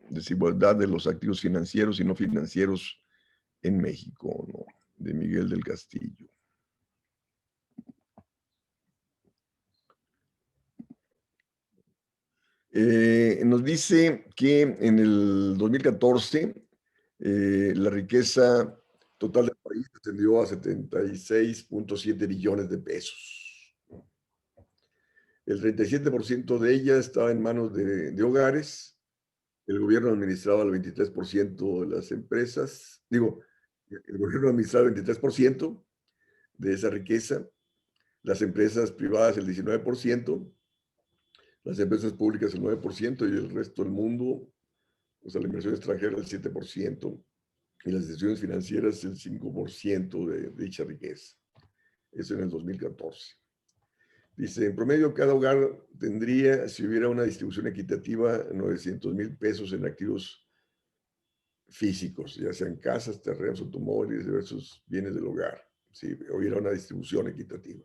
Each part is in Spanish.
desigualdad de los activos financieros y no financieros en México, ¿no? De Miguel del Castillo. Nos dice que en el 2014 la riqueza total del país ascendió a 76.7 billones de pesos. El 37% de ella estaba en manos de hogares. El gobierno administraba el 23% de las empresas. Digo, el gobierno administraba el 23% de esa riqueza. Las empresas privadas el 19%. Las empresas públicas el 9% y el resto del mundo, o sea, la inversión extranjera el 7% y las instituciones financieras el 5% de dicha riqueza. Eso en el 2014. Dice, en promedio cada hogar tendría, si hubiera una distribución equitativa, 900,000 pesos en activos físicos, ya sean casas, terrenos, automóviles, diversos bienes del hogar, si hubiera una distribución equitativa.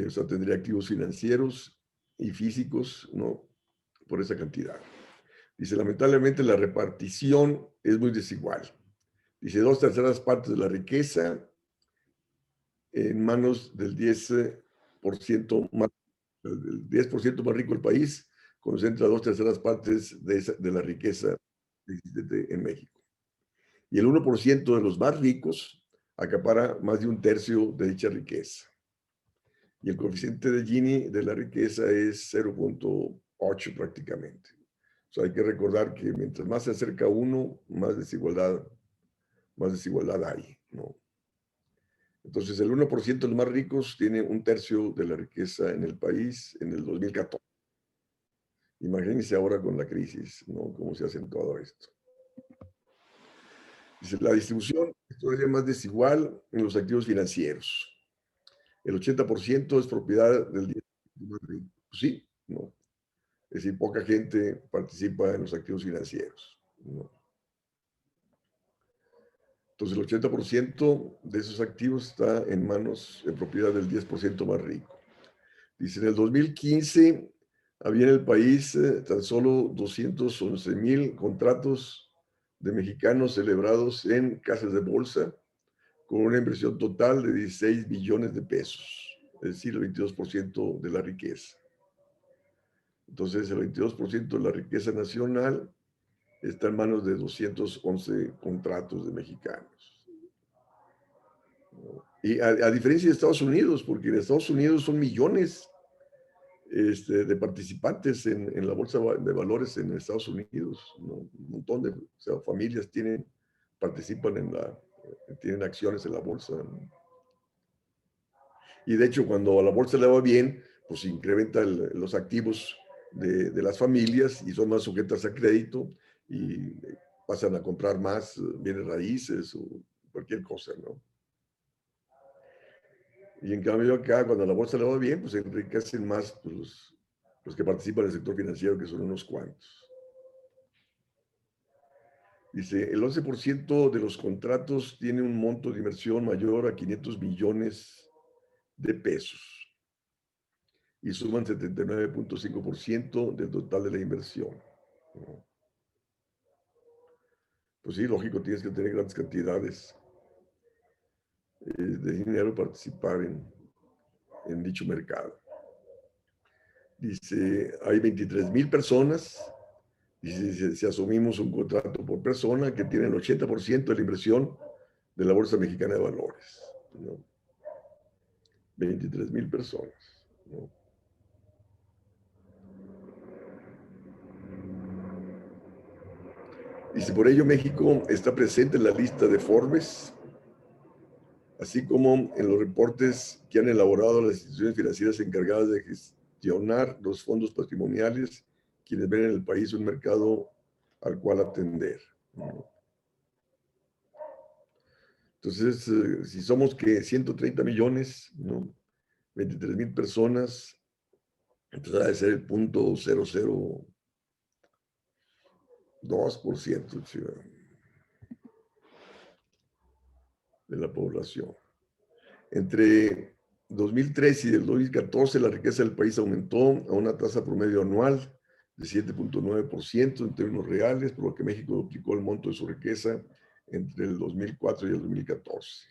O sea, tendría activos financieros y físicos, ¿no? Por esa cantidad. Dice, lamentablemente la repartición es muy desigual. Dice, 2/3 de la riqueza en manos del 10% más, el 10% más rico del país, concentra 2/3 de la riqueza existente en México. Y el 1% de los más ricos acapara más de 1/3 de dicha riqueza. Y el coeficiente de Gini de la riqueza es 0.8 prácticamente. O sea, hay que recordar que mientras más se acerca uno, más desigualdad hay, ¿no? Entonces, el 1% de los más ricos tiene 1/3 de la riqueza en el país en el 2014. Imagínense ahora con la crisis, ¿no? Cómo se ha acentuado esto. Dice, la distribución es todavía más desigual en los activos financieros. El 80% es propiedad del 10% más rico. Pues sí, ¿no? Es decir, poca gente participa en los activos financieros, ¿no? Entonces, el 80% de esos activos está en manos, en propiedad del 10% más rico. Dice, en el 2015 había en el país tan solo 211,000 contratos de mexicanos celebrados en casas de bolsa con una inversión total de 16 billones de pesos, es decir, el 22% de la riqueza. Entonces, el 22% de la riqueza nacional está en manos de 211 contratos de mexicanos. Y a diferencia de Estados Unidos, porque en Estados Unidos son millones de participantes en la bolsa de valores en Estados Unidos, ¿no? Un montón de, o sea, familias participan tienen acciones en la bolsa, ¿no? Y de hecho, cuando a la bolsa le va bien, pues incrementa los activos de las familias y son más sujetas a crédito y pasan a comprar más bienes raíces o cualquier cosa, ¿no? Y en cambio acá, cuando la bolsa le va bien, pues se enriquecen más pues, los que participan en el sector financiero, que son unos cuantos. Dice, el 11% de los contratos tiene un monto de inversión mayor a 500 millones de pesos y suman 79.5% del total de la inversión. Pues sí, lógico, tienes que tener grandes cantidades de dinero para participar en dicho mercado. Dice, hay 23,000 personas, y si asumimos un contrato por persona que tiene el 80% de la inversión de la Bolsa Mexicana de Valores, ¿no? 23,000 personas, ¿no? Dice, por ello México está presente en la lista de Forbes, así como en los reportes que han elaborado las instituciones financieras encargadas de gestionar los fondos patrimoniales, quienes ven en el país un mercado al cual atender, ¿no? Entonces, si somos que 130 millones, ¿no? 23,000 personas, entonces ha de ser el 0.002% de la población. Entre 2013 y el 2014, la riqueza del país aumentó a una tasa promedio anual de 7.9% en términos reales, por lo que México duplicó el monto de su riqueza entre el 2004 y el 2014.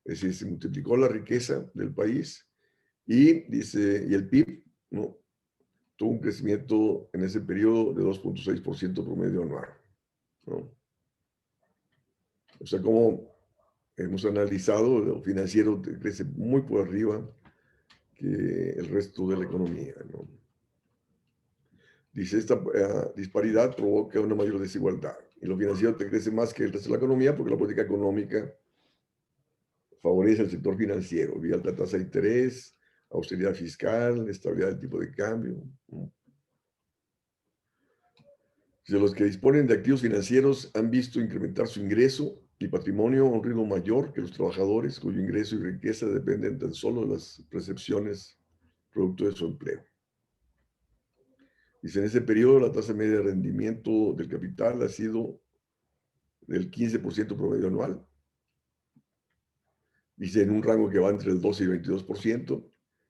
Es decir, se multiplicó la riqueza del país y, dice, y el PIB, ¿no?, tuvo un crecimiento en ese periodo de 2.6% promedio anual, ¿no? O sea, como hemos analizado, lo financiero crece muy por arriba que el resto de la economía, ¿no? Dice, esta disparidad provoca una mayor desigualdad y lo financiero te crece más que el resto de la economía porque la política económica favorece al sector financiero vía alta tasa de interés, austeridad fiscal, estabilidad del tipo de cambio, ¿no? De los que disponen de activos financieros han visto incrementar su ingreso y patrimonio a un ritmo mayor que los trabajadores cuyo ingreso y riqueza dependen tan solo de las percepciones producto de su empleo. Dice, en ese periodo la tasa media de rendimiento del capital ha sido del 15% promedio anual. Dice, en un rango que va entre el 12 y 22%,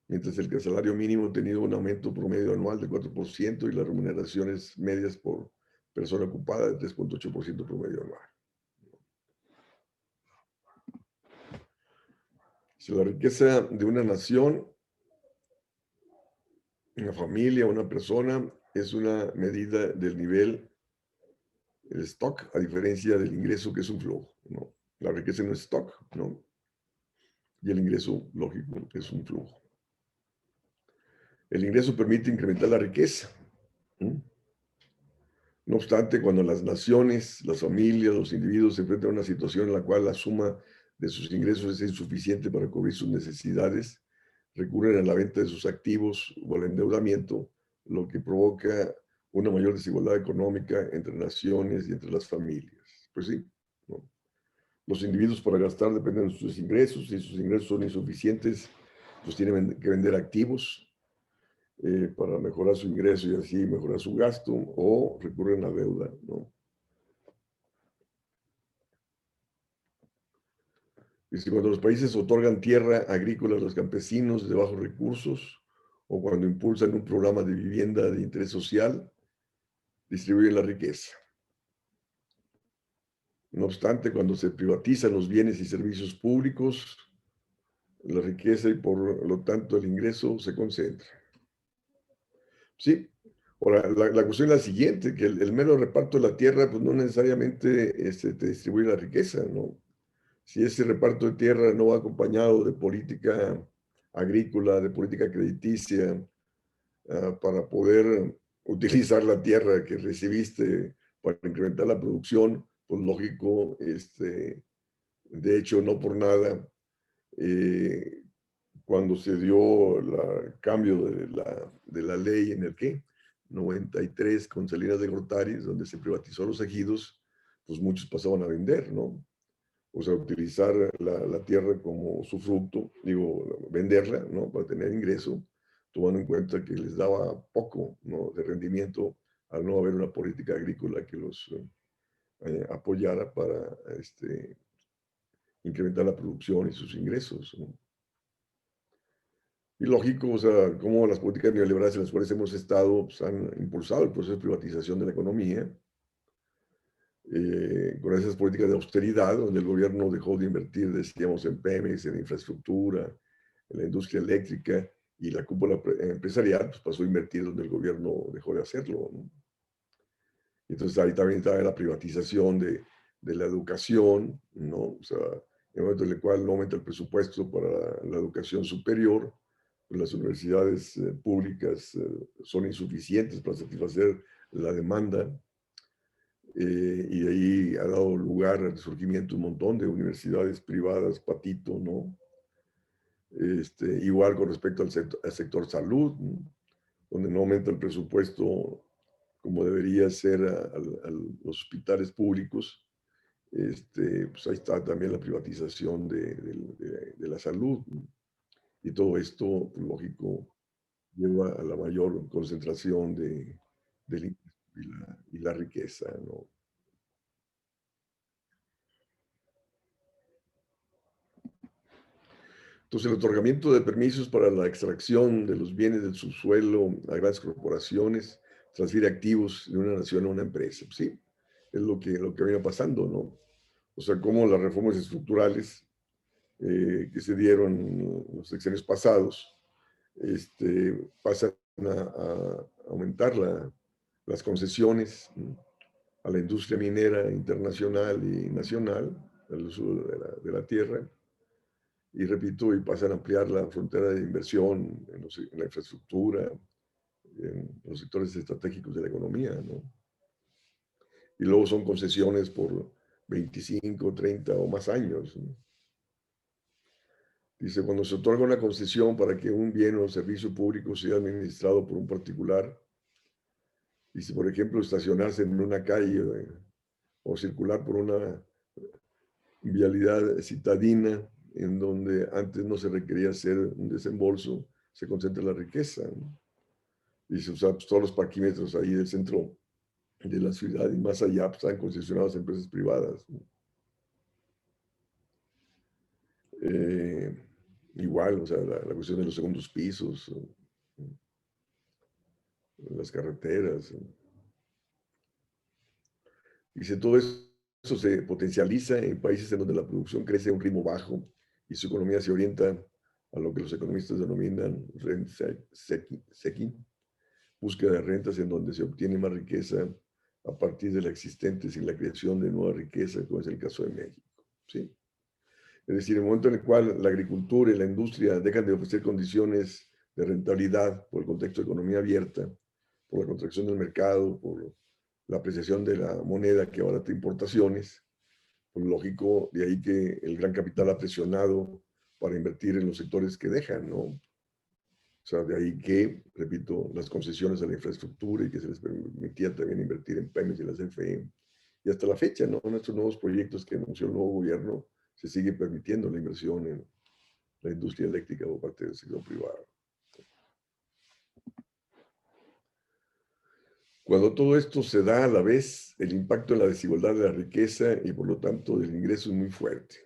mientras que el salario mínimo ha tenido un aumento promedio anual de 4% y las remuneraciones medias por persona ocupada de 3.8% promedio anual. Si la riqueza de una nación, una familia, una persona, es una medida del nivel, el stock, a diferencia del ingreso que es un flujo, ¿no? La riqueza no es stock, ¿no? Y el ingreso, lógico, es un flujo. El ingreso permite incrementar la riqueza, ¿no? No obstante, cuando las naciones, las familias, los individuos se enfrentan a una situación en la cual la suma de sus ingresos es insuficiente para cubrir sus necesidades, recurren a la venta de sus activos o al endeudamiento, lo que provoca una mayor desigualdad económica entre naciones y entre las familias. Pues sí, ¿no? Los individuos para gastar dependen de sus ingresos, y si sus ingresos son insuficientes, pues tienen que vender activos para mejorar su ingreso y así mejorar su gasto, o recurren a deuda, ¿no? Y si cuando los países otorgan tierra agrícola a los campesinos de bajos recursos, o cuando impulsan un programa de vivienda de interés social, distribuyen la riqueza. No obstante, cuando se privatizan los bienes y servicios públicos, la riqueza y por lo tanto el ingreso se concentra. Sí. Ahora, la cuestión es la siguiente, que el mero reparto de la tierra, pues no necesariamente te distribuye la riqueza, ¿no? Si ese reparto de tierra no va acompañado de política agrícola, de política crediticia, para poder utilizar la tierra que recibiste para incrementar la producción, pues lógico, de hecho, no por nada, eh, cuando se dio el cambio de la ley en el que 93 con Salinas de Gortari, donde se privatizó los ejidos, pues muchos pasaban a vender, ¿no? O sea, utilizar la tierra como su fruto, digo, venderla, ¿no? Para tener ingreso, tomando en cuenta que les daba poco, ¿no?, de rendimiento al no haber una política agrícola que los apoyara para incrementar la producción y sus ingresos, ¿no? Y lógico, o sea, como las políticas neoliberales en las cuales hemos estado pues, han impulsado el proceso de privatización de la economía, con esas políticas de austeridad, donde el gobierno dejó de invertir, decíamos, en Pemex, en infraestructura, en la industria eléctrica, y la cúpula empresarial pues, pasó a invertir donde el gobierno dejó de hacerlo, ¿no? Entonces ahí también está la privatización de la educación, ¿no? O sea, en el momento en el cual no aumenta el presupuesto para la educación superior, pues las universidades públicas son insuficientes para satisfacer la demanda, y de ahí ha dado lugar al surgimiento de un montón de universidades privadas, patito, ¿no? Igual con respecto al sector salud, ¿no?, donde no aumenta el presupuesto como debería ser a los hospitales públicos. Pues ahí está también la privatización de la salud, ¿no? Y todo esto, pues, lógico, lleva a la mayor concentración del ingreso y la riqueza, ¿no? Entonces, el otorgamiento de permisos para la extracción de los bienes del subsuelo a grandes corporaciones transfiere activos de una nación a una empresa. Pues sí, es lo que viene pasando, ¿no? O sea, cómo las reformas estructurales que se dieron en los sexenios pasados pasan a aumentar las concesiones, ¿no?, a la industria minera internacional y nacional, al uso de la tierra, y repito, y pasan a ampliar la frontera de inversión en la infraestructura, en los sectores estratégicos de la economía, ¿no? Y luego son concesiones por 25, 30 o más años, ¿no? Dice, cuando se otorga una concesión para que un bien o servicio público sea administrado por un particular, dice, por ejemplo, estacionarse en una calle o circular por una vialidad citadina en donde antes no se requería hacer un desembolso, se concentra la riqueza, ¿no? Y se usan pues, todos los parquímetros ahí del centro de la ciudad y más allá pues, están concesionados a empresas privadas, ¿no? Eh, Igual, o sea, la cuestión de los segundos pisos, las carreteras. Dice, todo eso se potencializa en países en donde la producción crece a un ritmo bajo y su economía se orienta a lo que los economistas denominan rent-seeking, búsqueda de rentas en donde se obtiene más riqueza a partir de la existente sin la creación de nueva riqueza, como es el caso de México, ¿sí? Es decir, el momento en el cual la agricultura y la industria dejan de ofrecer condiciones de rentabilidad por el contexto de economía abierta, por la contracción del mercado, por la apreciación de la moneda que ahora trae importaciones, pues lógico, de ahí que el gran capital ha presionado para invertir en los sectores que dejan, ¿no? O sea, de ahí que, repito, las concesiones a la infraestructura y que se les permitía también invertir en Pemex y la CFE. Y hasta la fecha, ¿no? En estos nuevos proyectos que anunció el nuevo gobierno, se sigue permitiendo la inversión en la industria eléctrica por parte del sector privado. Cuando todo esto se da a la vez, el impacto en la desigualdad de la riqueza y por lo tanto del ingreso es muy fuerte.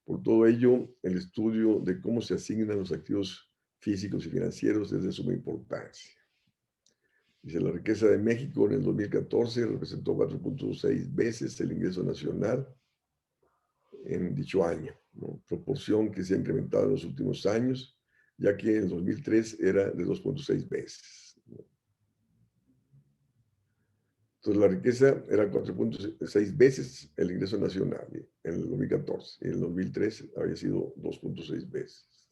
Por todo ello, el estudio de cómo se asignan los activos físicos y financieros es de suma importancia. Dice, la riqueza de México en el 2014 representó 4.6 veces el ingreso nacional en dicho año, ¿no? Proporción que se ha incrementado en los últimos años, ya que en el 2003 era de 2.6 veces, ¿no? Entonces, la riqueza era 4.6 veces el ingreso nacional en el 2014. Y en el 2003 había sido 2.6 veces.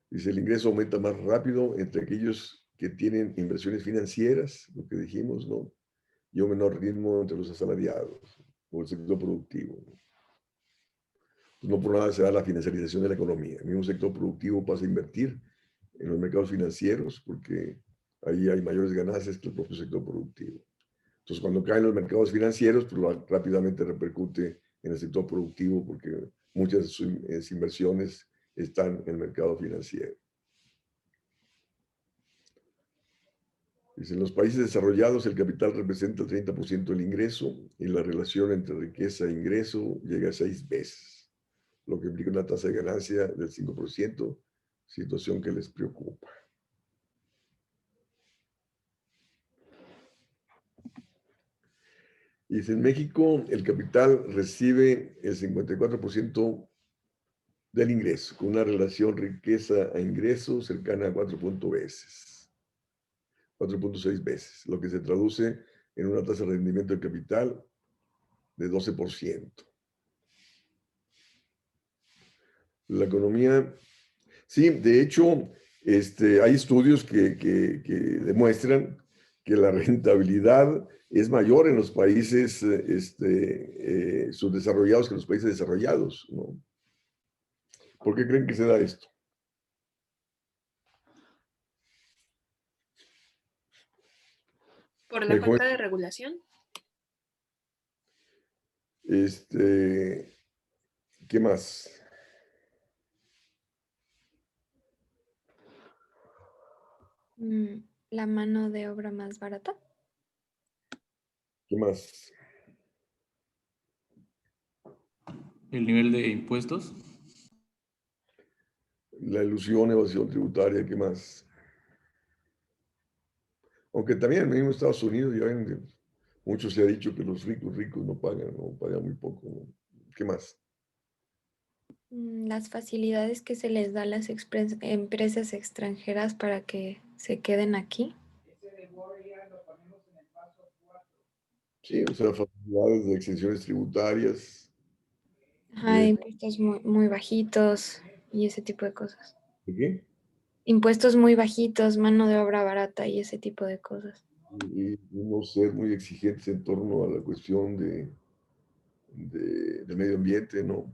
Dice, el ingreso aumenta más rápido entre aquellos que tienen inversiones financieras, lo que dijimos, ¿no? Y un menor ritmo entre los asalariados o el sector productivo, ¿no? Pues no por nada se da la financiarización de la economía. El mismo sector productivo pasa a invertir en los mercados financieros porque ahí hay mayores ganancias que el propio sector productivo. Entonces, cuando caen los mercados financieros, pues rápidamente repercute en el sector productivo porque muchas de sus inversiones están en el mercado financiero. Dice, en los países desarrollados el capital representa el 30% del ingreso y la relación entre riqueza e ingreso llega a 6 veces, lo que implica una tasa de ganancia del 5%, situación que les preocupa. Dice, en México el capital recibe el 54% del ingreso, con una relación riqueza a ingreso cercana a 4.6 veces, lo que se traduce en una tasa de rendimiento del capital de 12%. La economía, sí, de hecho, hay estudios que demuestran que la rentabilidad es mayor en los países subdesarrollados que en los países desarrollados, ¿no? ¿Por qué creen que se da esto? ¿Por la falta de regulación? ¿Qué más? La mano de obra más barata. ¿Qué más? El nivel de impuestos. La ilusión, evasión tributaria, ¿qué más? Aunque también en el mismo Estados Unidos ya ven, mucho se ha dicho que los ricos no pagan, no pagan muy poco, ¿no? ¿Qué más? Las facilidades que se les da a las empresas extranjeras para que se queden aquí. Sí, o sea, facilidades de exenciones tributarias, Ajá, de, impuestos muy bajitos y ese tipo de cosas. ¿de qué? Impuestos muy bajitos, mano de obra barata y ese tipo de cosas. Y no ser muy exigentes en torno a la cuestión del medio ambiente, ¿no?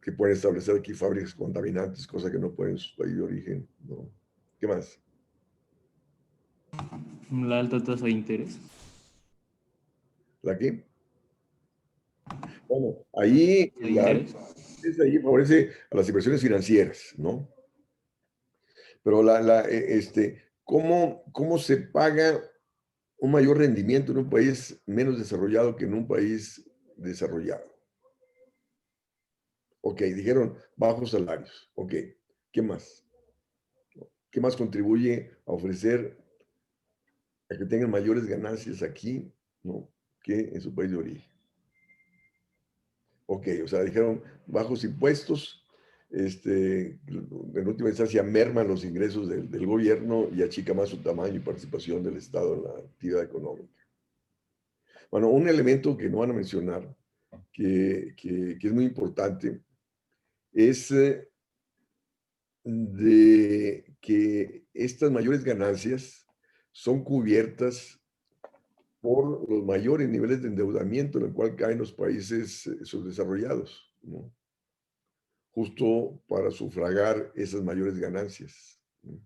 Que pueden establecer aquí fábricas contaminantes, cosa que no pueden en su país de origen, ¿no? ¿Qué más? La alta tasa de interés. ¿La qué? Bueno, ahí, De interés. ahí favorece a las inversiones financieras, ¿no? Pero ¿cómo se paga un mayor rendimiento en un país menos desarrollado que en un país desarrollado? Ok, dijeron bajos salarios. Ok, ¿qué más? ¿Qué más contribuye a ofrecer a que tengan mayores ganancias aquí, ¿no? Que en su país de origen? Ok, o sea, dijeron bajos impuestos, en última instancia merman los ingresos del gobierno y achica más su tamaño y participación del Estado en la actividad económica. Bueno, un elemento que no van a mencionar, que es muy importante, es de que estas mayores ganancias son cubiertas por los mayores niveles de endeudamiento en el cual caen los países subdesarrollados, ¿no? Justo para sufragar esas mayores ganancias, ¿no?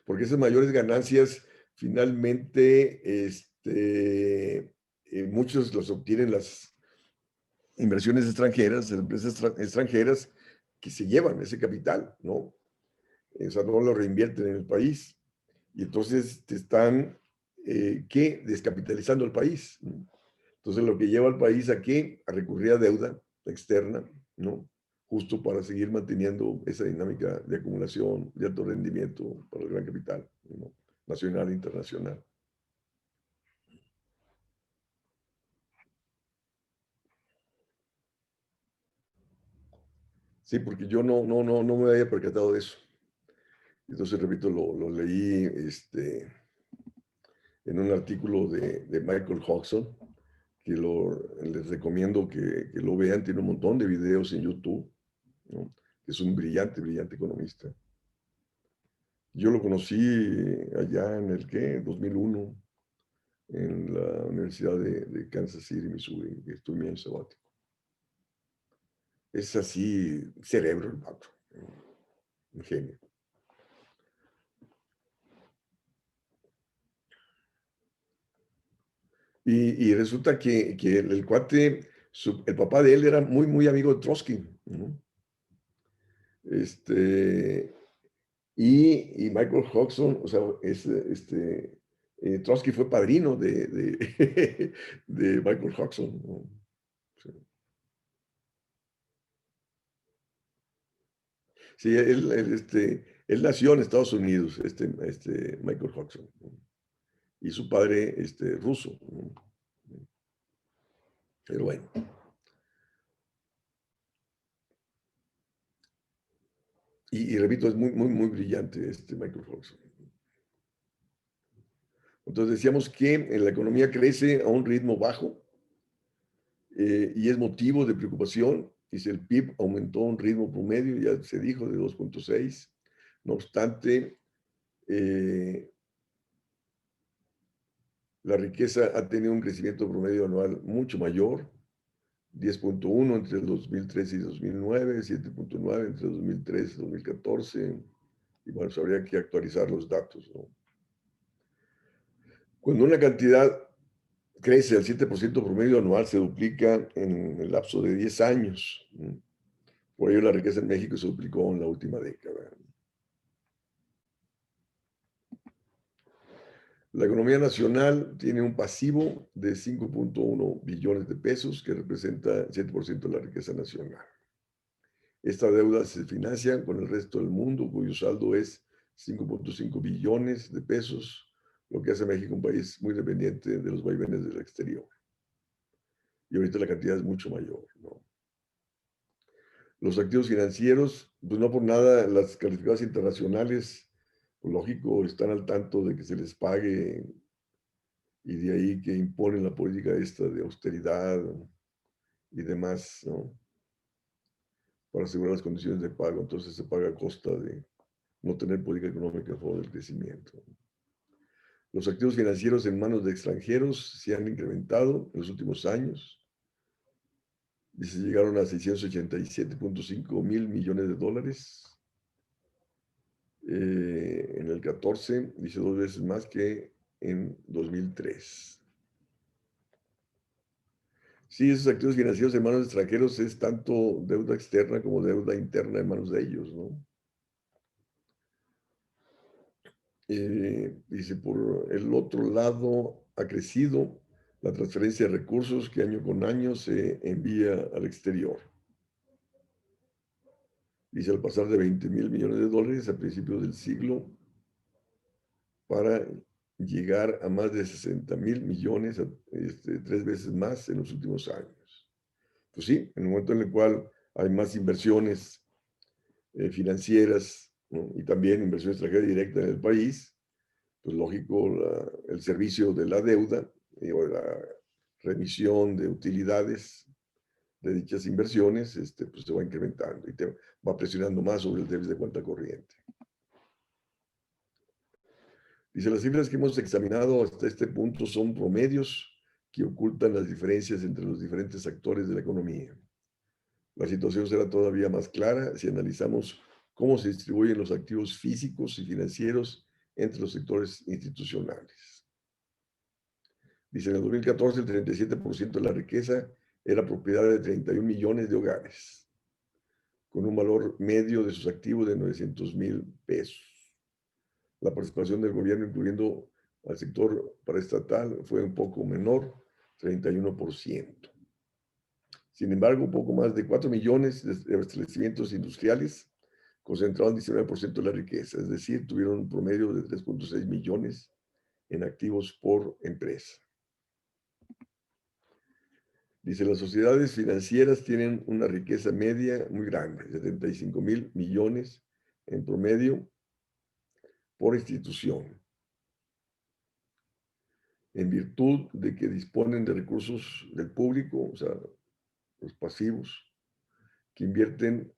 Porque esas mayores ganancias finalmente, muchos las obtienen las inversiones extranjeras, las empresas extranjeras que se llevan ese capital, ¿no? O sea, no lo reinvierten en el país. Y entonces te están, ¿qué? Descapitalizando el país, ¿no? Entonces, lo que lleva al país a qué? A recurrir a deuda externa, ¿no? Justo para seguir manteniendo esa dinámica de acumulación de alto rendimiento para el gran capital, ¿no? Nacional e internacional. Sí, porque yo no me había percatado de eso. Entonces, repito, lo leí en un artículo de Michael Hodgson, que les recomiendo que lo vean. Tiene un montón de videos en YouTube, ¿no? Es un brillante economista. Yo lo conocí allá en el, ¿qué? 2001, en la Universidad de Kansas City, Missouri, que estuve en mi año sabático. Es así, cerebro el pato, un genio. Y resulta que el cuate, el papá de él era muy amigo de Trotsky, ¿no? Este, y Michael Hodgson, o sea, Trotsky fue padrino de Michael Hodgson, ¿no? Sí, sí, él nació en Estados Unidos, Michael Hodgson, ¿no? Y su padre, ruso, ¿no? Pero bueno. Y repito, es muy brillante Michael Hodgson. Entonces decíamos que la economía crece a un ritmo bajo, y es motivo de preocupación. Dice, el PIB aumentó a un ritmo promedio, ya se dijo, de 2.6. No obstante, la riqueza ha tenido un crecimiento promedio anual mucho mayor, 10.1 entre el 2013 y 2009, 7.9 entre 2013 y 2014. Y bueno, pues habría que actualizar los datos, ¿no? Cuando una cantidad crece al 7% promedio anual, se duplica en el lapso de 10 años, ¿no? Por ello, la riqueza en México se duplicó en la última década. La economía nacional tiene un pasivo de 5.1 billones de pesos, que representa 7% de la riqueza nacional. Esta deuda se financia con el resto del mundo, cuyo saldo es 5.5 billones de pesos, lo que hace a México un país muy dependiente de los vaivenes del exterior. Y ahorita la cantidad es mucho mayor, ¿no? Los activos financieros, pues no por nada, las calificadoras internacionales, pues lógico, están al tanto de que se les pague y de ahí que imponen la política esta de austeridad y demás, ¿no? Para asegurar las condiciones de pago. Entonces se paga a costa de no tener política económica a favor del crecimiento. Los activos financieros en manos de extranjeros se han incrementado en los últimos años y se llegaron a 687.5 mil millones de dólares. En el 14, dice 2 veces más que en 2003. Sí, esos activos financieros en manos de extranjeros es tanto deuda externa como deuda interna en manos de ellos, ¿no? Dice, por el otro lado, ha crecido la transferencia de recursos que año con año se envía al exterior. Dice, al pasar de 20 mil millones de dólares a principios del siglo para llegar a más de 60 mil millones, 3 veces más en los últimos años. Pues sí, en el momento en el cual hay más inversiones financieras, ¿no? Y también inversión extranjera directa en el país, pues lógico, el servicio de la deuda o la remisión de utilidades de dichas inversiones, pues se va incrementando y te va presionando más sobre el déficit de cuenta corriente. Dice, las cifras que hemos examinado hasta este punto son promedios que ocultan las diferencias entre los diferentes actores de la economía. La situación será todavía más clara si analizamos cómo se distribuyen los activos físicos y financieros entre los sectores institucionales. Dice, en el 2014 el 37% de la riqueza era propiedad de 31 millones de hogares, con un valor medio de sus activos de 900 mil pesos. La participación del gobierno, incluyendo al sector paraestatal, fue un poco menor, 31%. Sin embargo, poco más de 4 millones de establecimientos industriales concentraron 19% de la riqueza, es decir, tuvieron un promedio de 3.6 millones en activos por empresa. Dice, las sociedades financieras tienen una riqueza media muy grande, 75 mil millones en promedio por institución, en virtud de que disponen de recursos del público, o sea, los pasivos, que invierten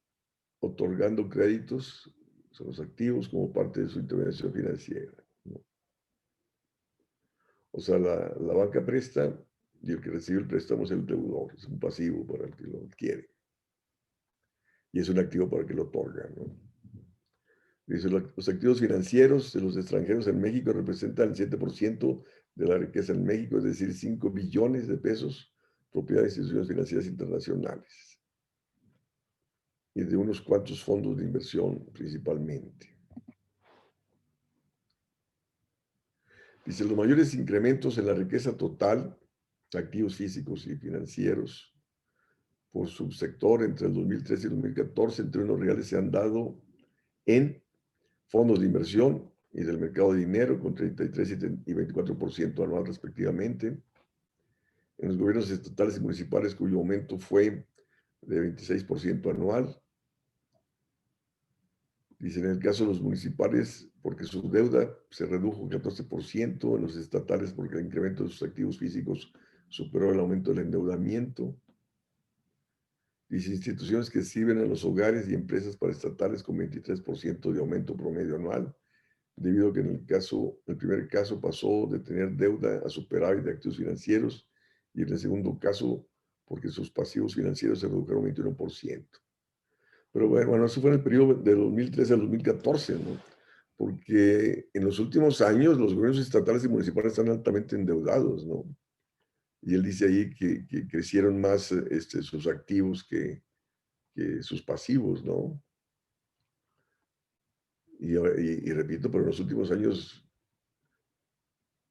otorgando créditos, son los activos, como parte de su intervención financiera, ¿no? O sea, la banca presta y el que recibe el préstamo es el deudor, es un pasivo para el que lo adquiere. Y es un activo para el que lo otorga, ¿no? Dice, los activos financieros de los extranjeros en México representan el 7% de la riqueza en México, es decir, 5 billones de pesos, propiedad de instituciones financieras internacionales y de unos cuantos fondos de inversión principalmente. Dice, los mayores incrementos en la riqueza total, activos físicos y financieros, por subsector entre el 2013 y el 2014, en términos reales, se han dado en fondos de inversión y del mercado de dinero, con 33 y 24% anual respectivamente. En los gobiernos estatales y municipales, cuyo aumento fue de 26% anual. Dice, en el caso de los municipales, porque su deuda se redujo 14%, en los estatales, porque el incremento de sus activos físicos superó el aumento del endeudamiento. Dice, instituciones que sirven a los hogares y empresas paraestatales con 23% de aumento promedio anual, debido a que en el primer caso pasó de tener deuda a superávit de activos financieros y en el segundo caso porque sus pasivos financieros se redujeron 21%. Pero bueno, eso fue en el periodo de 2013 al 2014, ¿no? Porque en los últimos años los gobiernos estatales y municipales están altamente endeudados, ¿no? Y él dice ahí que crecieron más sus activos que sus pasivos, ¿no? Y repito, pero en los últimos años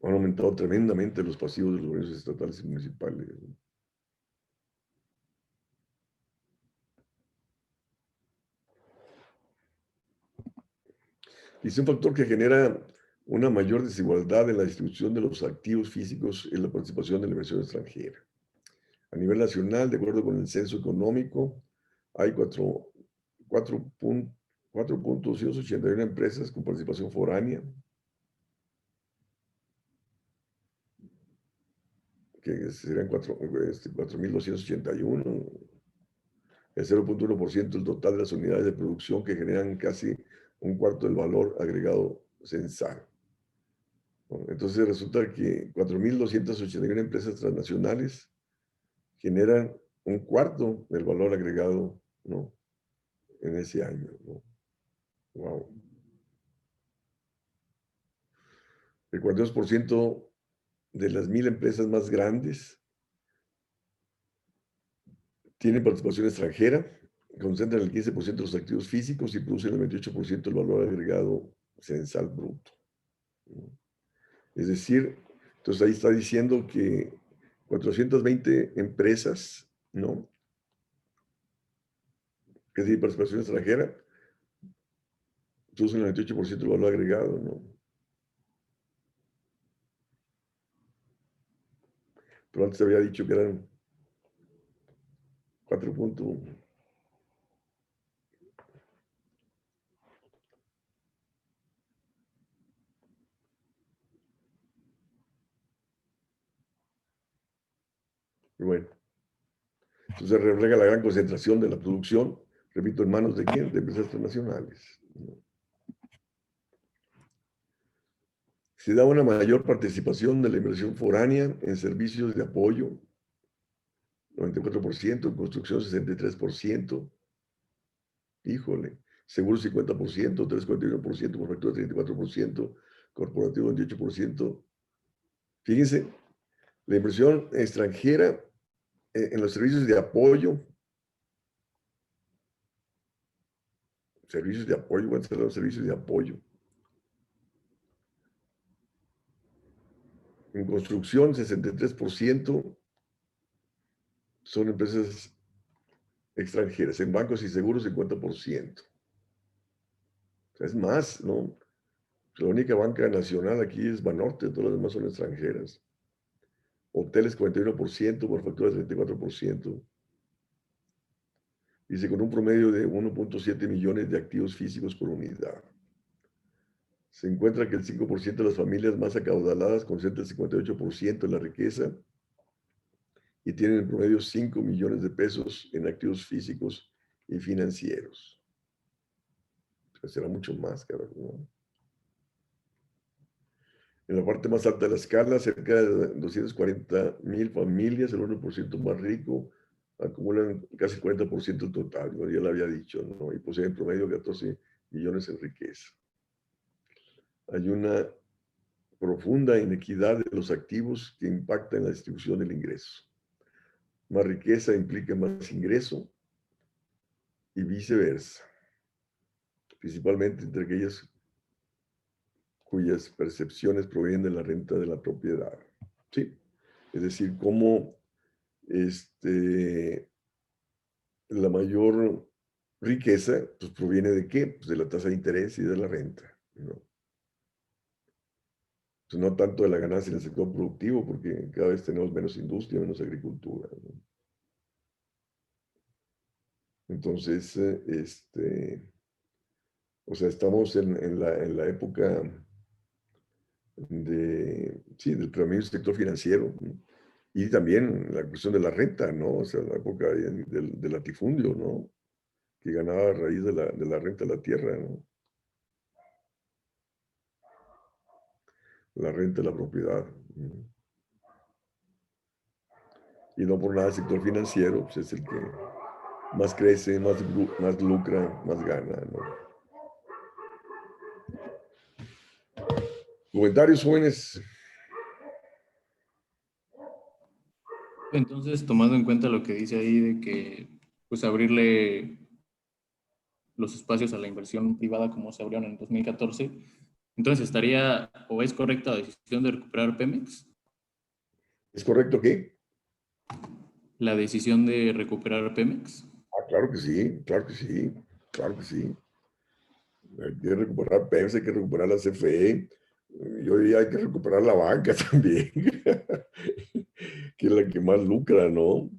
han aumentado tremendamente los pasivos de los gobiernos estatales y municipales, ¿no? Dice un factor que genera una mayor desigualdad en la distribución de los activos físicos es la participación de la inversión extranjera. A nivel nacional, de acuerdo con el censo económico, hay 4.281 empresas con participación foránea, que serían 4.281, el 0.1% del total de las unidades de producción que generan casi un cuarto del valor agregado censal. Entonces resulta que 4.281 empresas transnacionales generan un cuarto del valor agregado, ¿no? En ese año, ¿no? Wow. El 42% de las 1.000 empresas más grandes tienen participación extranjera, concentran el 15% de los activos físicos y producen el 28% del valor agregado censal bruto, ¿no? Es decir, entonces ahí está diciendo que 420 empresas, ¿no? Que tienen participación extranjera, producen el 28% del valor agregado, ¿no? Pero antes había dicho que eran 4 puntos. Y bueno, entonces refleja la gran concentración de la producción, repito, ¿en manos de quién? De empresas transnacionales, ¿no? Se da una mayor participación de la inversión foránea en servicios de apoyo, 94%, en construcción 63%, híjole, seguros 50%, 3,41%, por factura 34%, corporativo 28%. Fíjense, la inversión extranjera en los servicios de apoyo, ¿cuántos son los servicios de apoyo? En construcción, 63% son empresas extranjeras. En bancos y seguros, 50%. O sea, es más, ¿no? La única banca nacional aquí es Banorte, todas las demás son extranjeras. Hoteles, 41%, por factura 34%. Dice, con un promedio de 1.7 millones de activos físicos por unidad. Se encuentra que el 5% de las familias más acaudaladas concentra el 58% de la riqueza y tienen en promedio 5 millones de pesos en activos físicos y financieros. Pues será mucho más, carajo, ¿no? En la parte más alta de la escala, cerca de 240,000 familias, el 1% más rico, acumulan casi el 40% del total, ¿no? Ya lo había dicho, ¿no? Y poseen en promedio 14 millones en riqueza. Hay una profunda inequidad de los activos que impacta en la distribución del ingreso. Más riqueza implica más ingreso y viceversa, principalmente entre aquellas cuyas percepciones provienen de la renta de la propiedad. ¿Sí? Es decir, cómo la mayor riqueza pues, proviene de qué? Pues de la tasa de interés y de la renta, ¿no? Pues no tanto de la ganancia en el sector productivo, porque cada vez tenemos menos industria, menos agricultura, ¿no? Entonces, o sea, estamos en la época sí, del predominio del sector financiero, ¿no? Y también la cuestión de la renta, ¿no? O sea, la época del latifundio, ¿no? Que ganaba a raíz de la renta de la tierra, ¿no? La renta de la propiedad, ¿no? Y no por nada el sector financiero pues es el que más crece, más lucra, más gana, ¿no? Comentarios, jóvenes. Entonces, tomando en cuenta lo que dice ahí de que, pues, abrirle los espacios a la inversión privada como se abrieron en 2014, entonces estaría, o es correcta la decisión de recuperar Pemex, ¿Es correcto qué? la decisión de recuperar Pemex. Ah, claro que sí, claro que sí, claro que sí. Hay que recuperar Pemex, hay que recuperar la CFE. Yo diría hay que recuperar la banca también, que es la que más lucra, ¿no?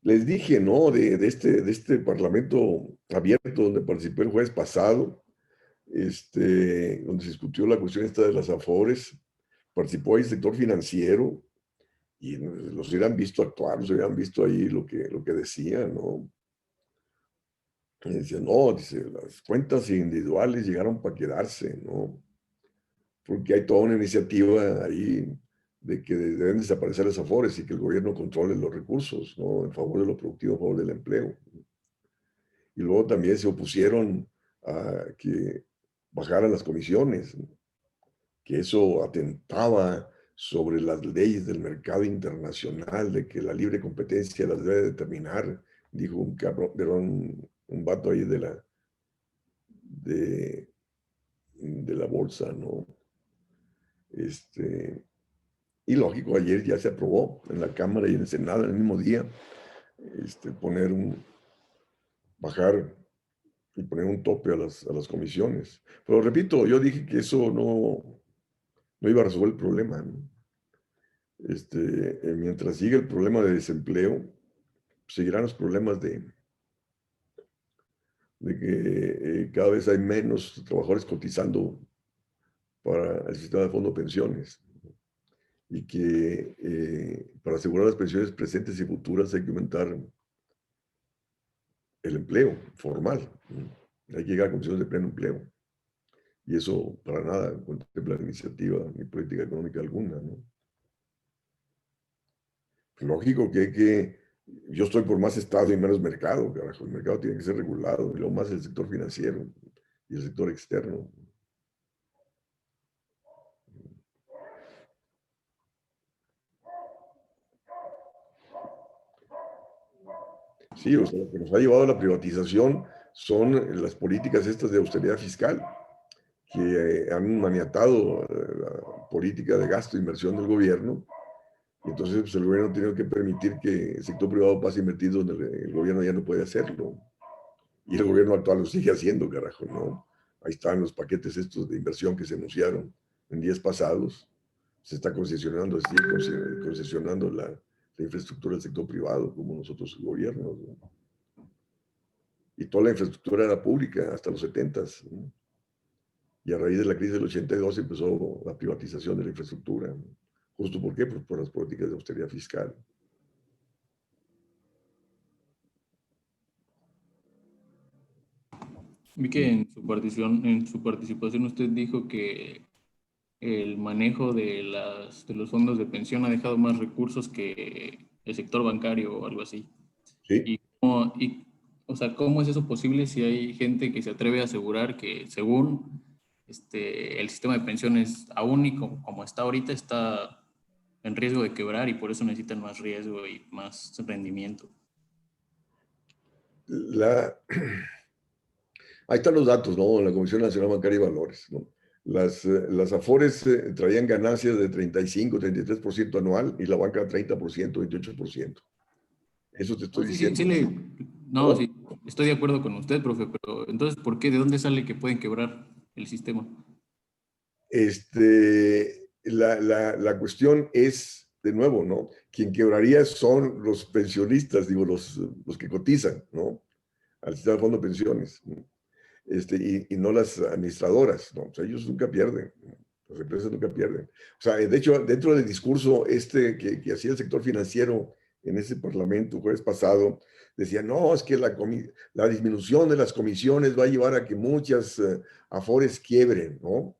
Les dije, ¿no? De este parlamento abierto donde participé el jueves pasado, donde se discutió la cuestión esta de las Afores, participó ahí el sector financiero y los hubieran visto actuar, los hubieran visto ahí lo que decían, ¿no? Y decían, no, dice, las cuentas individuales llegaron para quedarse, ¿no? Porque hay toda una iniciativa ahí de que deben desaparecer las Afores y que el gobierno controle los recursos, ¿no? En favor de lo productivo, en favor del empleo. Y luego también se opusieron a que bajaran las comisiones, ¿no? Que eso atentaba sobre las leyes del mercado internacional, de que la libre competencia las debe determinar, dijo un cabrón, un vato ahí de, de la bolsa, ¿no? Y lógico, ayer ya se aprobó en la Cámara y en el Senado en el mismo día, bajar y poner un tope a las comisiones. Pero repito, yo dije que eso no iba a resolver el problema, ¿no? Mientras siga el problema de desempleo, seguirán los problemas de que cada vez hay menos trabajadores cotizando para el sistema de fondo de pensiones y que para asegurar las pensiones presentes y futuras hay que aumentar el empleo formal, ¿no? Hay que llegar a condiciones de pleno empleo. Y eso para nada contempla la iniciativa ni política económica alguna, ¿no? Lógico yo estoy por más Estado y menos mercado, carajo. El mercado tiene que ser regulado y lo más el sector financiero y el sector externo. Sí, o sea, lo que nos ha llevado a la privatización son las políticas estas de austeridad fiscal que han maniatado la política de gasto e inversión del gobierno. Y entonces pues, el gobierno tiene que permitir que el sector privado pase a invertir donde el gobierno ya no puede hacerlo. Y el gobierno actual lo sigue haciendo, carajo, ¿no? Ahí están los paquetes estos de inversión que se anunciaron en días pasados. Se está concesionando, concesionando la infraestructura del sector privado, como nosotros el gobierno, ¿no? Y toda la infraestructura era pública hasta los 70s, ¿no? Y a raíz de la crisis del 82 empezó la privatización de la infraestructura, ¿no? ¿Justo por qué? Pues por las políticas de austeridad fiscal. Vi que en su participación usted dijo que el manejo de los fondos de pensión ha dejado más recursos que el sector bancario o algo así. Sí. O sea, ¿cómo es eso posible si hay gente que se atreve a asegurar que según el sistema de pensiones aún y como está ahorita está en riesgo de quebrar y por eso necesitan más riesgo y más rendimiento? Ahí están los datos, ¿no? En la Comisión Nacional Bancaria y Valores, ¿no? Las Afores traían ganancias de 35, 33% anual y la banca 30%, 28%. Eso te No, estoy diciendo. no, sí, estoy de acuerdo con usted, profe, pero entonces, ¿por qué? ¿De dónde sale que pueden quebrar el sistema? La cuestión es, de nuevo, ¿no? Quien quebraría son los pensionistas, digo, los que cotizan, ¿no? Al sistema de fondo de pensiones, ¿no? Y no las administradoras, ¿no? O sea, ellos nunca pierden, ¿no? Las empresas nunca pierden. O sea, de hecho, dentro del discurso que hacía el sector financiero en ese parlamento jueves pasado, decía, no, es que la disminución de las comisiones va a llevar a que muchas afores quiebren, ¿no?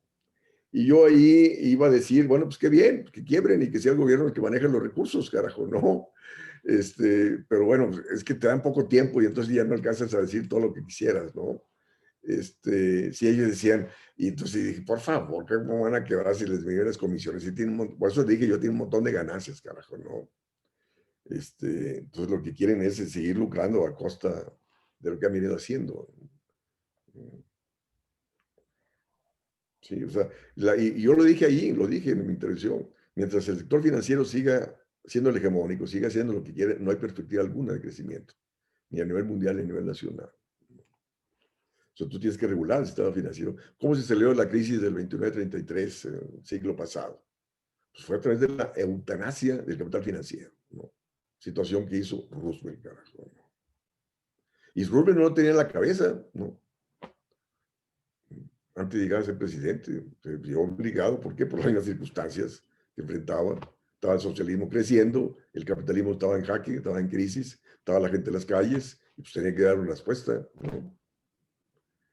Y yo ahí iba a decir, bueno, pues qué bien, que quiebren y que sea el gobierno el que maneje los recursos, carajo, ¿no? Pero bueno, es que te dan poco tiempo y entonces ya no alcanzas a decir todo lo que quisieras, ¿no? Si ellos decían, y entonces dije, por favor, ¿cómo van a quebrar si les vienen las comisiones? Y por eso dije, yo tengo un montón de ganancias, carajo, ¿no? Entonces lo que quieren es seguir lucrando a costa de lo que han venido haciendo. Sí, o sea, y yo lo dije ahí, lo dije en mi intervención, mientras el sector financiero siga siendo el hegemónico, siga haciendo lo que quiere, no hay perspectiva alguna de crecimiento, ni a nivel mundial ni a nivel nacional. sea, tú tienes que regular el sistema financiero. ¿Cómo se salió de la crisis del 29-33, siglo pasado? Pues fue a través de la eutanasia del capital financiero, ¿no? Situación que hizo Roosevelt, carajo, ¿no? Y Roosevelt no lo tenía en la cabeza, ¿no? Antes de llegar a ser presidente, se vio obligado. ¿Por qué? Por las mismas circunstancias que enfrentaba. Estaba el socialismo creciendo, el capitalismo estaba en jaque, estaba en crisis, estaba la gente en las calles, y pues tenía que dar una respuesta, ¿no?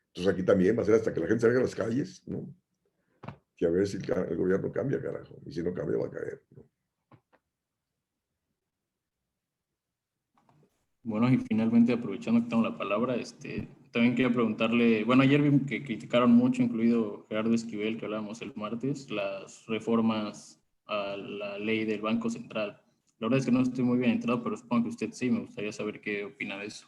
Entonces aquí también va a ser hasta que la gente salga a las calles, ¿no? Que a ver si el gobierno cambia, carajo. Y si no cambia, va a caer, ¿no? Bueno, y finalmente, aprovechando que tengo la palabra, también quería preguntarle, bueno, ayer vi que criticaron mucho, incluido Gerardo Esquivel, que hablábamos el martes, las reformas a la ley del Banco Central. La verdad es que no estoy muy bien enterado, pero supongo que usted sí, me gustaría saber qué opina de eso.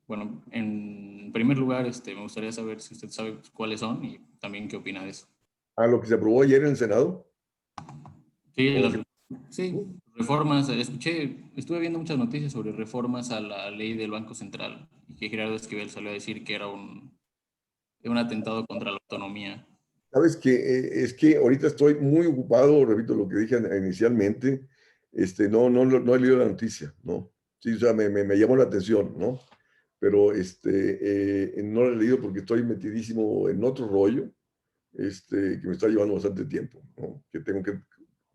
Bueno, en primer lugar, me gustaría saber si usted sabe cuáles son y también qué opina de eso. A lo que se aprobó ayer en el Senado. Sí, O sí, reformas, estuve viendo muchas noticias sobre reformas a la ley del Banco Central y que Gerardo Esquivel salió a decir que era un atentado contra la autonomía. Sabes que es que ahorita estoy muy ocupado, repito lo que dije inicialmente, no he leído la noticia, ¿no? Sí, o sea, me llamó la atención, ¿no? Pero no lo he leído porque estoy metidísimo en otro rollo, que me está llevando bastante tiempo, ¿no? Que tengo que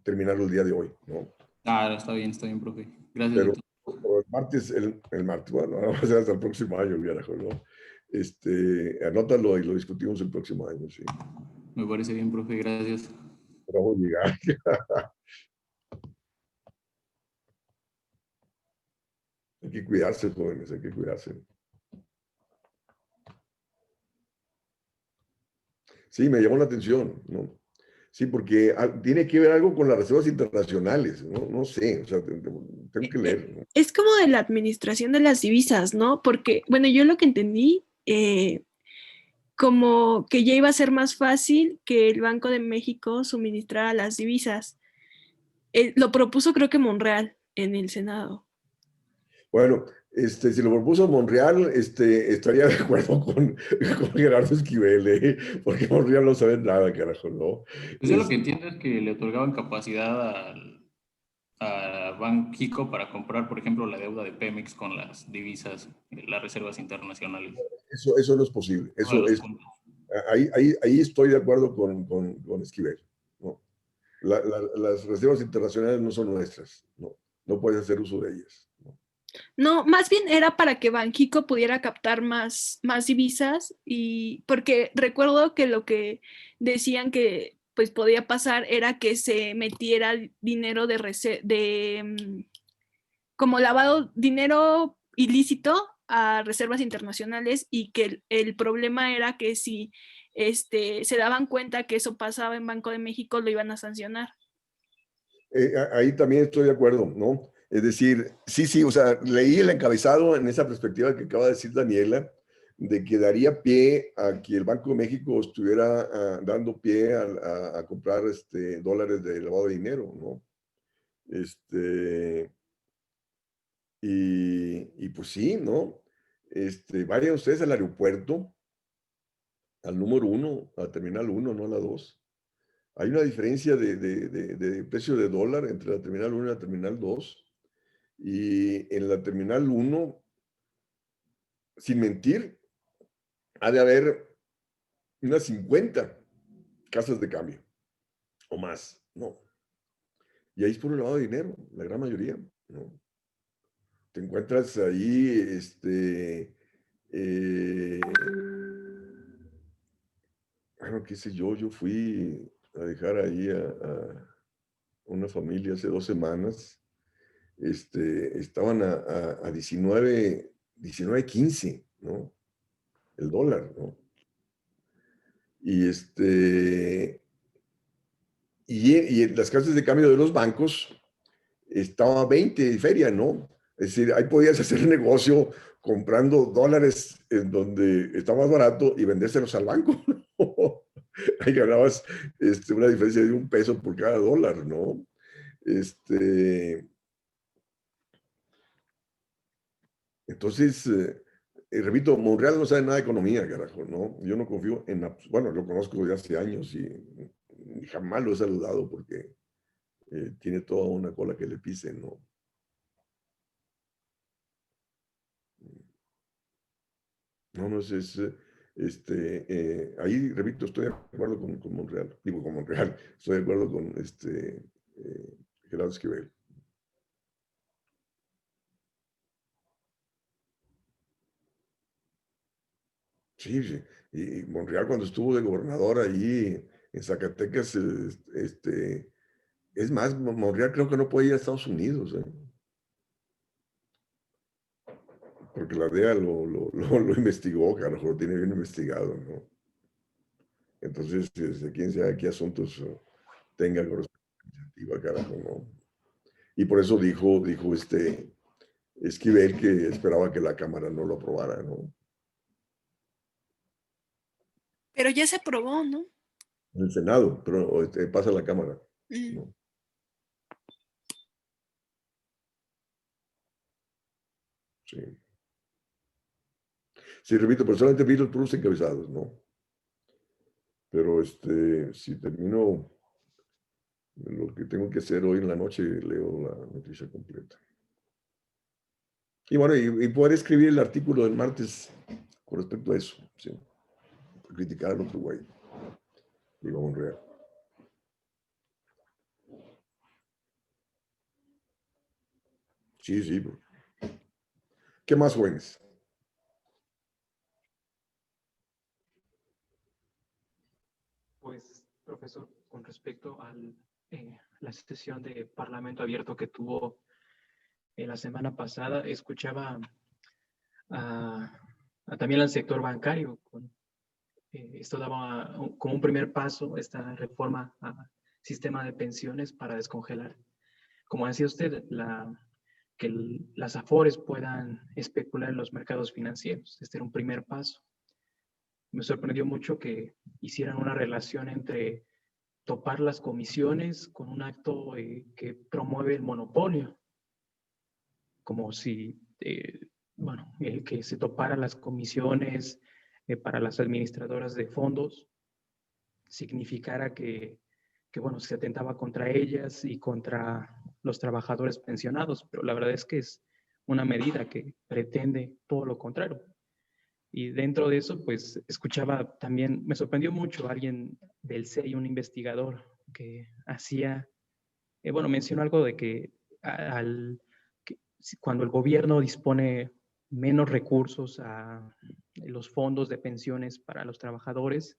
terminar el día de hoy, ¿no? Ah, está bien, profe. Gracias de Pero, todo. pero el martes, bueno, no va a ser hasta el próximo año, viejo, ¿no? Anótalo y lo discutimos el próximo año, sí. Me parece bien, profe, gracias. Pero vamos a llegar. Hay que cuidarse, jóvenes, hay que cuidarse. Sí, me llamó la atención, ¿no? Sí, porque tiene que ver algo con las reservas internacionales, ¿no? No sé, o sea, tengo que leer, ¿no? Es como de la administración de las divisas, ¿no? Porque, bueno, yo lo que entendí, como que ya iba a ser más fácil que el Banco de México suministrara las divisas. Lo propuso creo que Monreal en el Senado. Bueno, si lo propuso Monreal, estaría de acuerdo con Gerardo Esquivel, ¿eh? Porque Monreal no sabe nada, carajo, ¿no? Pues yo lo que entiendo es que le otorgaban capacidad a Banxico para comprar, por ejemplo, la deuda de Pemex con las divisas, las reservas internacionales. Eso no es posible. Uno de Eso los es, puntos. ahí estoy de acuerdo con Esquivel, ¿no? Las reservas internacionales no son nuestras, ¿no? No puedes hacer uso de ellas, ¿no? No, más bien era para que Banxico pudiera captar más divisas y porque recuerdo que lo que decían que pues podía pasar era que se metiera dinero como lavado, dinero ilícito a reservas internacionales y que el problema era que si se daban cuenta que eso pasaba en Banco de México lo iban a sancionar. Ahí también estoy de acuerdo, ¿no? Es decir, sí, o sea, leí el encabezado en esa perspectiva que acaba de decir Daniela, de que daría pie a que el Banco de México estuviera dando pie a comprar dólares de lavado de dinero, ¿no? Y pues sí, ¿no? Vayan ustedes al aeropuerto, al número uno, al terminal uno, no a la dos. Hay una diferencia de precio de dólar entre la terminal 1 y la terminal 2. Y en la terminal 1, sin mentir, ha de haber unas 50 casas de cambio o más, ¿no? Y ahí es puro lavado de dinero, la gran mayoría, ¿no? Te encuentras ahí, bueno, qué sé yo fui a dejar ahí a una familia hace 2 semanas. Estaban a 19.15, ¿no? El dólar, ¿no? Y, y en las casas de cambio de los bancos estaba a 20 de feria, ¿no? Es decir, ahí podías hacer negocio comprando dólares en donde está más barato y vendérselos al banco, ¿no? Ahí ganabas una diferencia de $1 por cada dólar, ¿no? Entonces, repito, Monreal no sabe nada de economía, carajo, ¿no? Yo no confío en, bueno, lo conozco desde hace años y jamás lo he saludado porque tiene toda una cola que le pisen, ¿no? No, no sé, ahí, repito, estoy de acuerdo con Monreal, digo con Monreal, estoy de acuerdo con Gerardo Esquivel. Sí, sí, y Monreal cuando estuvo de gobernador ahí en Zacatecas, es más, Monreal creo que no puede ir a Estados Unidos, porque la DEA lo investigó, carajo, lo tiene bien investigado, ¿no? Entonces, quién sabe qué asuntos tenga con respecto a carajo, ¿no? Y por eso dijo Esquivel que esperaba que la Cámara no lo aprobara, ¿no? Pero ya se aprobó, ¿no? En el Senado, pero pasa a la Cámara, ¿no? Sí. Sí, repito, personalmente vi los puros encabezados, ¿no? Pero si termino lo que tengo que hacer hoy en la noche, leo la noticia completa. Y bueno, y poder escribir el artículo del martes con respecto a eso, ¿sí? Criticar al otro güey, digo Monreal. Sí, sí. ¿Qué más, jóvenes? Pues, profesor, con respecto a la sesión de Parlamento Abierto que tuvo la semana pasada, escuchaba también al sector bancario. Esto daba como un primer paso, esta reforma al sistema de pensiones para descongelar, como decía usted, que las AFORES puedan especular en los mercados financieros. Este era un primer paso. Me sorprendió mucho que hicieran una relación entre topar las comisiones con un acto que promueve el monopolio, como si, que se topara las comisiones para las administradoras de fondos significara que, bueno, se atentaba contra ellas y contra los trabajadores pensionados, pero la verdad es que es una medida que pretende todo lo contrario. Y dentro de eso, pues escuchaba también, me sorprendió mucho alguien del CEI, un investigador que hacía, mencionó algo de que, cuando el gobierno dispone menos recursos a los fondos de pensiones para los trabajadores,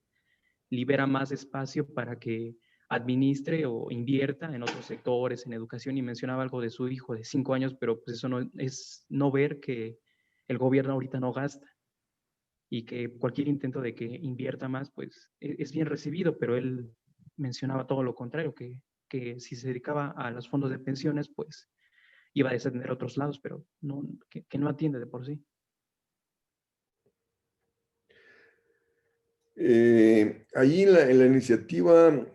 libera más espacio para que administre o invierta en otros sectores, en educación, y mencionaba algo de su hijo de 5 años, pero pues eso no es no ver que el gobierno ahorita no gasta y que cualquier intento de que invierta más, pues es bien recibido, pero él mencionaba todo lo contrario, que si se dedicaba a los fondos de pensiones, pues iba a desatender otros lados, pero no, que no atiende de por sí. Ahí en la iniciativa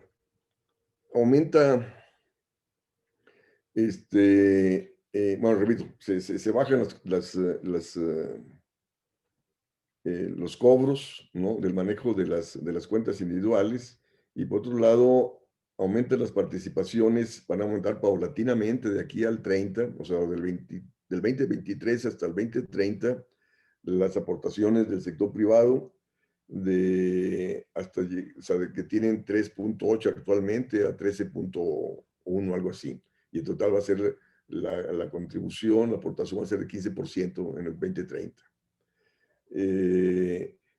aumenta, bueno, repito, se bajan los cobros, ¿no? Del manejo de las cuentas individuales, y por otro lado, aumentan las participaciones, van a aumentar paulatinamente de aquí al 30, o sea, del 2023 hasta el 2030, las aportaciones del sector privado, o sea, de que tienen 3.8 actualmente a 13.1, algo así. Y en total va a ser la contribución, la aportación va a ser de 15% en el 2030.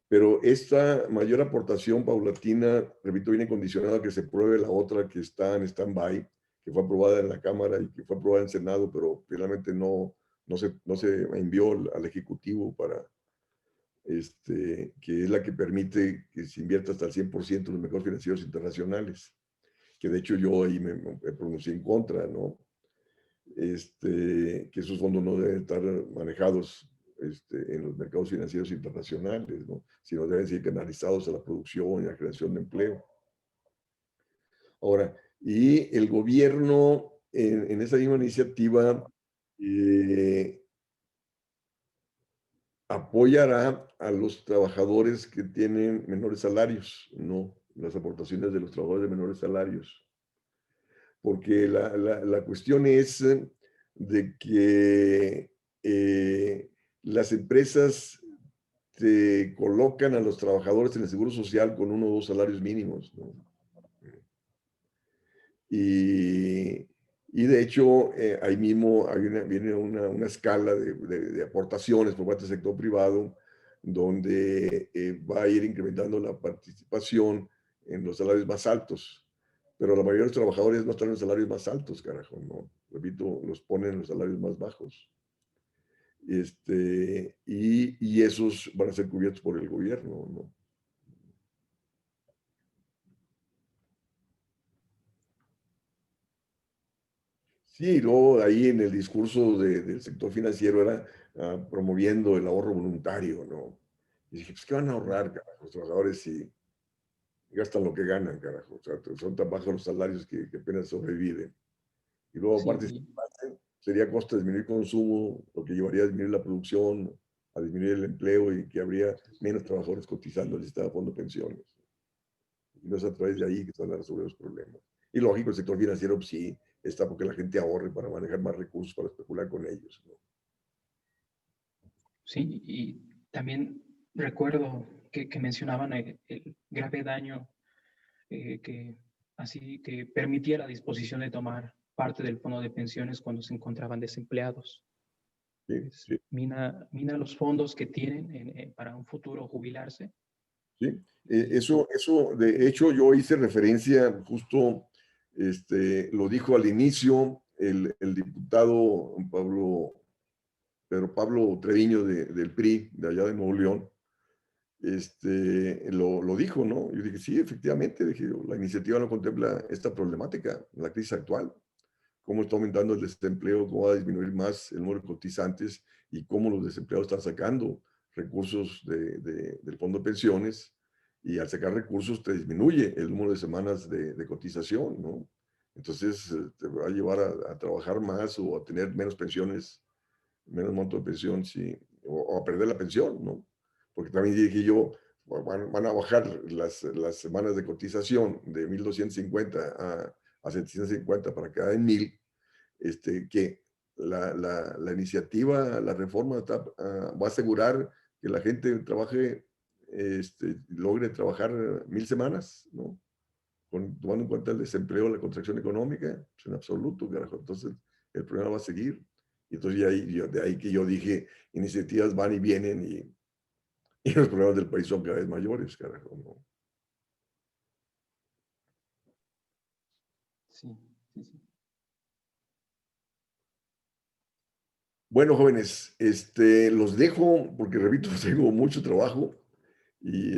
Pero esta mayor aportación paulatina, repito, viene condicionada a que se pruebe la otra que está en stand-by, que fue aprobada en la Cámara y que fue aprobada en el Senado, pero finalmente no se envió al Ejecutivo para, que es la que permite que se invierta hasta el 100% en los mercados financieros internacionales, que de hecho yo ahí me pronuncié en contra, ¿no? Que esos fondos no deben estar manejados en los mercados financieros internacionales, ¿no? Sino deben ser canalizados a la producción y a la creación de empleo. Ahora, y el gobierno en esa misma iniciativa apoyará a los trabajadores que tienen menores salarios, no las aportaciones de los trabajadores de menores salarios. Porque la cuestión es de que las empresas te colocan a los trabajadores en el Seguro Social con 1 o 2 salarios mínimos, ¿no? Y de hecho, ahí mismo viene una escala de aportaciones por parte del sector privado, donde va a ir incrementando la participación en los salarios más altos. Pero la mayoría de los trabajadores no están en los salarios más altos, carajo, ¿no? Repito, los ponen en los salarios más bajos. Y esos van a ser cubiertos por el gobierno, ¿no? Sí, luego ahí en el discurso del sector financiero era promoviendo el ahorro voluntario, ¿no? Y dije, pues, ¿qué van a ahorrar, carajo, los trabajadores si gastan lo que ganan, carajo? O sea, son tan bajos los salarios que apenas sobreviven. Y luego, aparte, si Sí, sería a costa de disminuir consumo, lo que llevaría a disminuir la producción, a disminuir el empleo y que habría menos trabajadores cotizando al sistema de fondo de pensiones. Y no es a través de ahí que se van a resolver los problemas. Y lógico, el sector financiero pues, sí está porque la gente ahorre para manejar más recursos, para especular con ellos, ¿no? sí, y también recuerdo que mencionaban el grave daño que permitía la disposición de tomar parte del fondo de pensiones cuando se encontraban desempleados. Sí, sí, Mina los fondos que tienen para un futuro jubilarse. sí. Eso, de hecho, yo hice referencia justo, lo dijo al inicio el diputado Pedro Pablo Treviño del PRI, de allá de Nuevo León, lo dijo, ¿no? Yo dije, sí, efectivamente, dije, la iniciativa no contempla esta problemática, la crisis actual, cómo está aumentando el desempleo, cómo va a disminuir más el número de cotizantes y cómo los desempleados están sacando recursos del fondo de pensiones y al sacar recursos te disminuye el número de semanas de cotización, ¿no? Entonces te va a llevar a trabajar más o a tener menos pensiones, menos monto de pensión, sí, o a perder la pensión, ¿no? Porque también dije yo, van a bajar las semanas de cotización de 1,250 a 750 para quedar en 1,000, que la iniciativa, la reforma va a asegurar que la gente trabaje, logre trabajar 1,000 semanas, ¿no? Tomando en cuenta el desempleo, la contracción económica, pues en absoluto, carajo. Entonces, el problema va a seguir. Y entonces, de ahí que yo dije, iniciativas van y vienen y los problemas del país son cada vez mayores, carajo, ¿no? Sí, sí, sí. Bueno, jóvenes, los dejo porque, repito, tengo mucho trabajo y